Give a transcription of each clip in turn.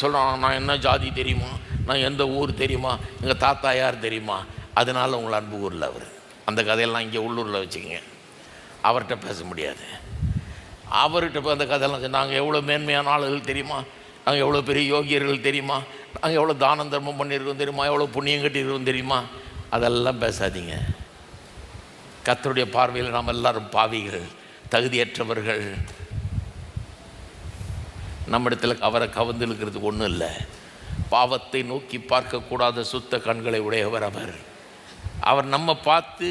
சொல்கிறான், நான் என்ன ஜாதி தெரியுமா, நான் எந்த ஊர் தெரியுமா, எங்கள் தாத்தா யார் தெரியுமா, அதனால் உங்களை அன்பு ஊரில் அவர். அந்த கதையெல்லாம் இங்கே உள்ளூரில் வச்சுக்கோங்க, அவர்கிட்ட பேச முடியாது. அவர்கிட்ட போய் அந்த கதையெல்லாம் நாங்கள் எவ்வளோ மேன்மையான ஆளுகள் தெரியுமா, நாங்கள் எவ்வளோ பெரிய யோகியர்கள் தெரியுமா, நாங்கள் எவ்வளோ தானம் தர்மம் பண்ணியிருக்கோம் தெரியுமா, எவ்வளோ புண்ணியம் கட்டியிருக்கோம் தெரியுமா, அதெல்லாம் பேசாதீங்க. கர்த்தருடைய பார்வையில் நாம் எல்லாரும் பாவிகள், தகுதியற்றவர்கள். நம்மிடத்தில் அவரை கவர்ந்து இருக்கிறதுக்கு ஒன்றும் இல்லை. பாவத்தை நோக்கி பார்க்கக்கூடாத சுத்த கண்களை உடையவர் அவர். அவர் நம்ம பார்த்து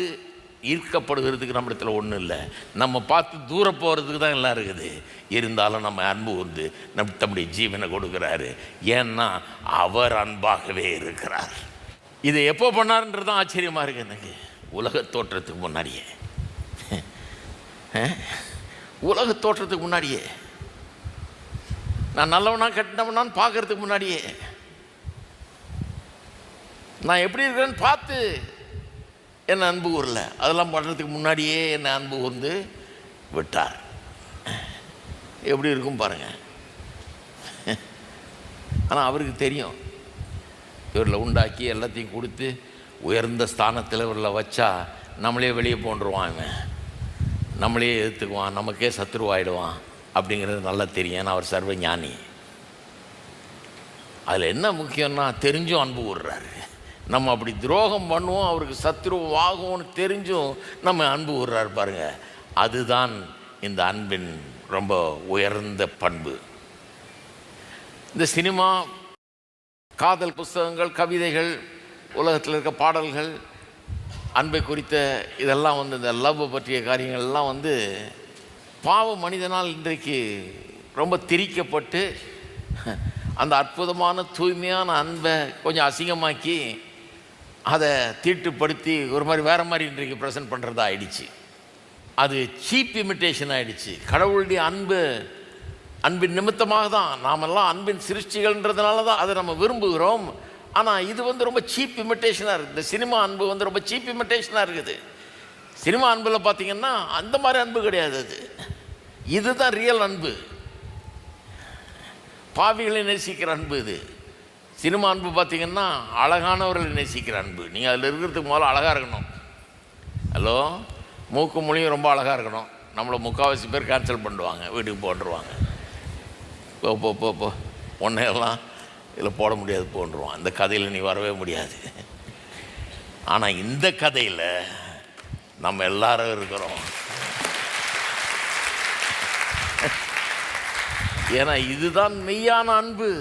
ஈர்க்கப்படுகிறதுக்கு நம்மிடத்தில் ஒன்றும் இல்லை. நம்ம பார்த்து தூர போகிறதுக்கு தான் எல்லாம் இருக்குது. இருந்தாலும் நம்ம அன்பு வந்து நம்முடைய ஜீவனை கொடுக்குறாரு. ஏன்னா அவர் அன்பாகவே இருக்கிறார். இதை எப்போ பண்ணாருன்றது தான் ஆச்சரியமாக இருக்குது எனக்கு. உலக தோற்றத்துக்கு முன்னாடியே, உலக தோற்றத்துக்கு முன்னாடியே, நான் நல்லவனா கட்டினவனான்னு பார்க்கறதுக்கு முன்னாடியே, நான் எப்படி இருக்கிறேன்னு பார்த்து என்னை அன்பு கூறல. அதெல்லாம் பண்ணுறதுக்கு முன்னாடியே என்னை அன்பு கூர்ந்து விட்டார். எப்படி இருக்கும் பாருங்கள். ஆனால் அவருக்கு தெரியும், இவரில் உண்டாக்கி எல்லாத்தையும் கொடுத்து உயர்ந்த ஸ்தானத்தில் இவரில் வச்சா நம்மளே வெளியே போன்றுவான், இவன் நம்மளே எதிர்த்துக்குவான், நமக்கே சத்துருவாயிடுவான் அப்படிங்கிறது நல்லா தெரியும். ஏன்னா அவர் சர்வ ஞானி. அதில் என்ன முக்கியம்னா தெரிஞ்சும் அன்பு கூறுறாரு. நம்ம அப்படி துரோகம் பண்ணுவோம், அவருக்கு சத்துருவாகும்னு தெரிஞ்சும் நம்ம அன்பு கூறுறாரு பாருங்க. அதுதான் இந்த அன்பின் ரொம்ப உயர்ந்த பண்பு. இந்த சினிமா, காதல் புஸ்தகங்கள், கவிதைகள், உலகத்தில் இருக்க பாடல்கள், அன்பை குறித்த இதெல்லாம் வந்து இந்த லவ் பற்றிய காரியங்கள்லாம் வந்து பாவ மனிதனால் இன்றைக்கு ரொம்ப திரிக்கப்பட்டு அந்த அற்புதமான தூய்மையான அன்பை கொஞ்சம் அசிங்கமாக்கி அதை தீட்டுப்படுத்தி ஒரு மாதிரி வேறு மாதிரி இன்றைக்கு ப்ரெசென்ட் பண்ணுறதா ஆயிடுச்சு. அது சீப் இமிட்டேஷன் ஆகிடுச்சு. கடவுளுடைய அன்பின் நிமித்தமாக தான் நாமெல்லாம் அன்பின் சிருஷ்டிகள்ன்றதுனால தான் அதை நம்ம விரும்புகிறோம். ஆனால் இது வந்து ரொம்ப சீப் இமிட்டேஷனாக இருக்குது. இந்த சினிமா அன்பு வந்து ரொம்ப சீப் இமிட்டேஷனாக இருக்குது. சினிமா அன்பில் பார்த்திங்கன்னா அந்த மாதிரி அன்பு கிடையாது. இதுதான் ரியல் அன்பு. பாவிகளை நேசிக்கிற அன்பு இது. சினிமா அன்பு பார்த்திங்கன்னா அழகானவர்களை நேசிக்கிற அன்பு. நீங்கள் அதில் இருக்கிறதுக்கு முதல்ல அழகாக இருக்கணும். ஹலோ, மூக்கு மொழியும் ரொம்ப அழகாக இருக்கணும். நம்மளை முக்கால்வாசி பேர் கேன்சல் பண்ணுவாங்க, வீட்டுக்கு போட்டுருவாங்க. போ ஒன்றையெல்லாம் இதில் போட முடியாது போன்றுவான். இந்த கதையில் நீ வரவே முடியாது. ஆனால் இந்த கதையில் நம்ம எல்லாரும் இருக்கிறோம். ஏன்னா இதுதான் மெய்யான அன்பு.